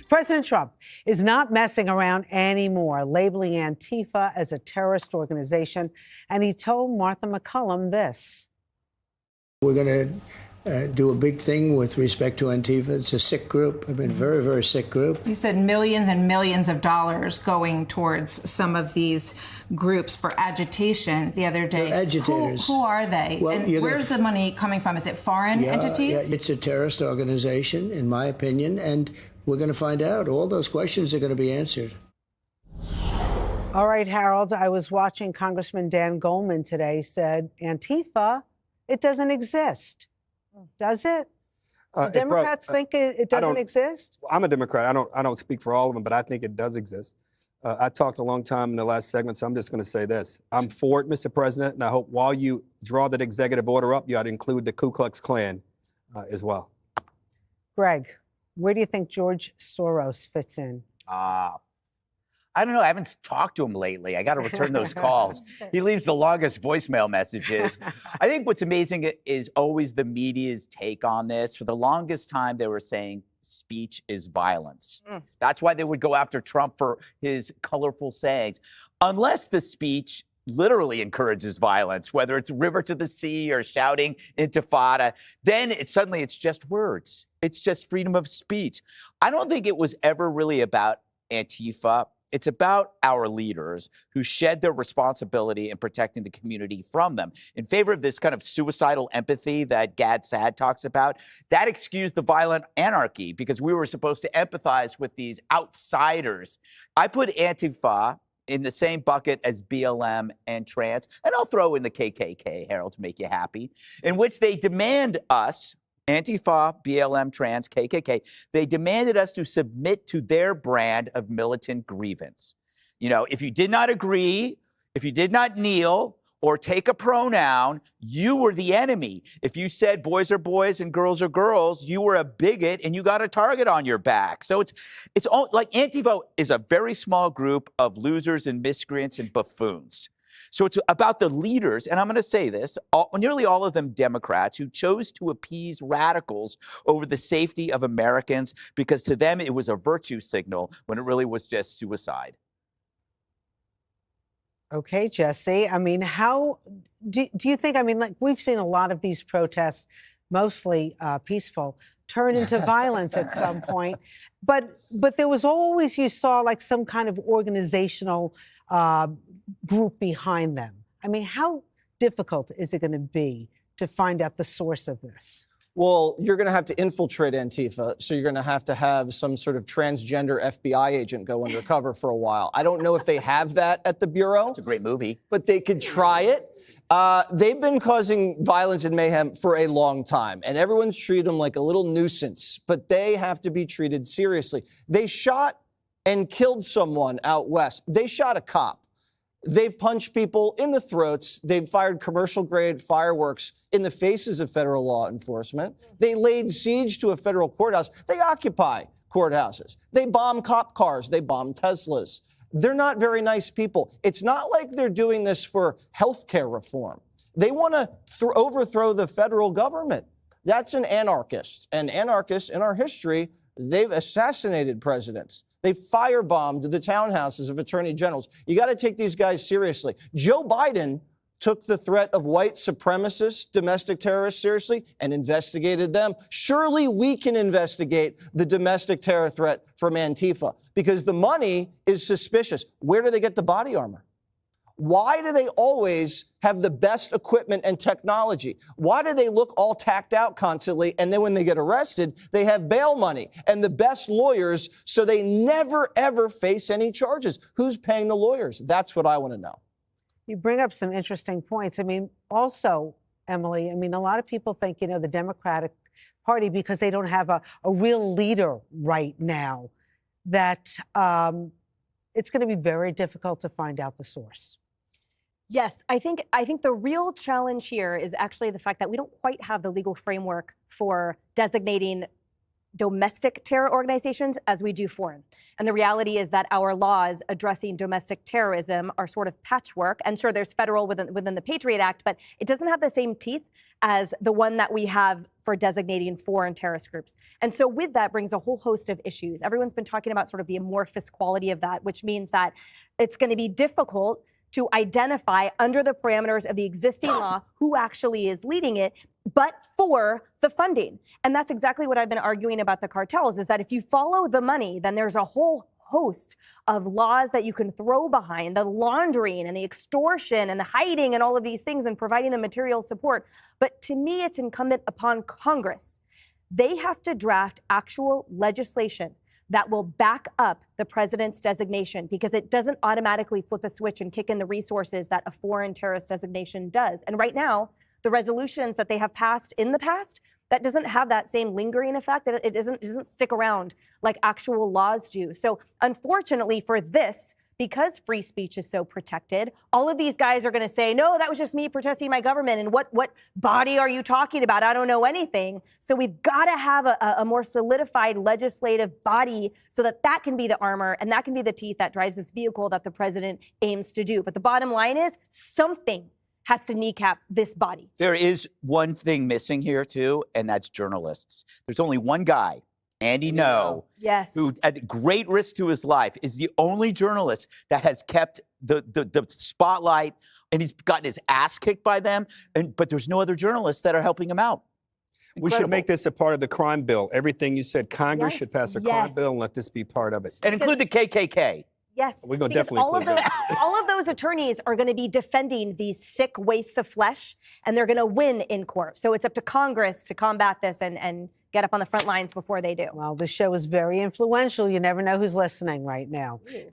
President Trump is not messing around anymore, labeling Antifa as a terrorist organization. And he told Martha McCullum this. We're going to do a big thing with respect to Antifa. It's a sick group. I mean, very, very sick group. You said millions and millions of dollars going towards some of these groups for agitation the other day. They're agitators. Who are they? Well, and where's the money coming from? Is it foreign entities? Yeah, it's a terrorist organization, in my opinion, and we're going to find out. All those questions are going to be answered. All right, Harold, I was watching Congressman Dan Goldman today said Antifa, it doesn't exist. Does it? Do Democrats think it doesn't exist? I'm a Democrat. I don't speak for all of them, but I think it does exist. I talked a long time in the last segment, so I'm just going to say this. I'm for it, Mr. President, and I hope while you draw that executive order up, you ought to include the Ku Klux Klan as well. Greg, where do you think George Soros fits in? I don't know. I haven't talked to him lately. I got to return those calls. He leaves the longest voicemail messages. I think what's amazing is always the media's take on this. For the longest time, they were saying speech is violence. That's why they would go after Trump for his colorful sayings. Unless the speech literally encourages violence, whether it's river to the sea or shouting Intifada, then suddenly it's just words. It's just freedom of speech. I don't think it was ever really about Antifa. It's about our leaders who shed their responsibility in protecting the community from them in favor of this kind of suicidal empathy that Gad Saad talks about. That excused the violent anarchy because we were supposed to empathize with these outsiders. I put Antifa in the same bucket as BLM and trans, and I'll throw in the KKK, Harold, to make you happy, in which they demand us, Antifa, BLM, trans, KKK, they demanded us to submit to their brand of militant grievance. You know, if you did not agree, if you did not kneel or take a pronoun, you were the enemy. If you said boys are boys and girls are girls, you were a bigot and you got a target on your back. So it's all like Antifa is a very small group of losers and miscreants and buffoons. So it's about the leaders, and I'm going to say this, nearly all of them Democrats who chose to appease radicals over the safety of Americans because to them it was a virtue signal when it really was just suicide. Okay, Jesse. I mean, how do you think, I mean, like we've seen a lot of these protests, mostly peaceful, turn into violence at some point. But there was always, you saw like some kind of organizational group behind them. I mean, how difficult is it going to be to find out the source of this? Well, you're going to have to infiltrate Antifa, so you're going to have some sort of transgender FBI agent go undercover for a while. I don't know if they have that at the Bureau. It's a great movie. But they could try it. They've been causing violence and mayhem for a long time, and everyone's treated them like a little nuisance, but they have to be treated seriously. They shot and killed someone out west. They shot a cop. They've punched people in the throats. They've fired commercial-grade fireworks in the faces of federal law enforcement. They laid siege to a federal courthouse. They occupy courthouses. They bomb cop cars. They bomb Teslas. They're not very nice people. It's not like they're doing this for health care reform. They want to overthrow the federal government. That's an anarchist. And anarchists in our history, they've assassinated presidents. They firebombed the townhouses of attorney generals. You got to take these guys seriously. Joe Biden took the threat of white supremacists, domestic terrorists seriously and investigated them. Surely we can investigate the domestic terror threat from Antifa because the money is suspicious. Where do they get the body armor? Why do they always have the best equipment and technology? Why do they look all tacked out constantly? And then when they get arrested, they have bail money and the best lawyers, so they never, ever face any charges. Who's paying the lawyers? That's what I want to know. You bring up some interesting points. I mean, also, Emily, I mean, a lot of people think, you know, the Democratic Party, because they don't have a real leader right now, that it's going to be very difficult to find out the source. Yes, I think the real challenge here is actually the fact that we don't quite have the legal framework for designating domestic terror organizations as we do foreign. And the reality is that our laws addressing domestic terrorism are sort of patchwork. And sure, there's federal within the Patriot Act, but it doesn't have the same teeth as the one that we have for designating foreign terrorist groups. And so with that brings a whole host of issues. Everyone's been talking about sort of the amorphous quality of that, which means that it's going to be difficult to identify under the parameters of the existing law who actually is leading it, but for the funding. And that's exactly what I've been arguing about the cartels, is that if you follow the money, then there's a whole host of laws that you can throw behind the laundering and the extortion and the hiding and all of these things and providing the material support. But to me, it's incumbent upon Congress. They have to draft actual legislation that will back up the president's designation, because it doesn't automatically flip a switch and kick in the resources that a foreign terrorist designation does. And right now, the resolutions that they have passed in the past, that doesn't have that same lingering effect. That it doesn't stick around like actual laws do. So unfortunately for this, because free speech is so protected, all of these guys are going to say, no, that was just me protesting my government. And what body are you talking about? I don't know anything. So we've got to have a more solidified legislative body so that that can be the armor and that can be the teeth that drives this vehicle that the president aims to do. But the bottom line is something has to kneecap this body. There is one thing missing here, too, and that's journalists. There's only one guy, Andy Ngo, Yes. who, at great risk to his life, is the only journalist that has kept the spotlight, and he's gotten his ass kicked by them, but there's no other journalists that are helping him out. We should Incredible. make this a part of the crime bill. Everything you said, Congress Yes, should pass a crime yes. bill and let this be part of it. And include the KKK. Yes, We're gonna because definitely all of include those, all of those attorneys are going to be defending these sick wastes of flesh, and they're going to win in court. So it's up to Congress to combat this and get up on the front lines before they do. Well, this show is very influential. You never know who's listening right now.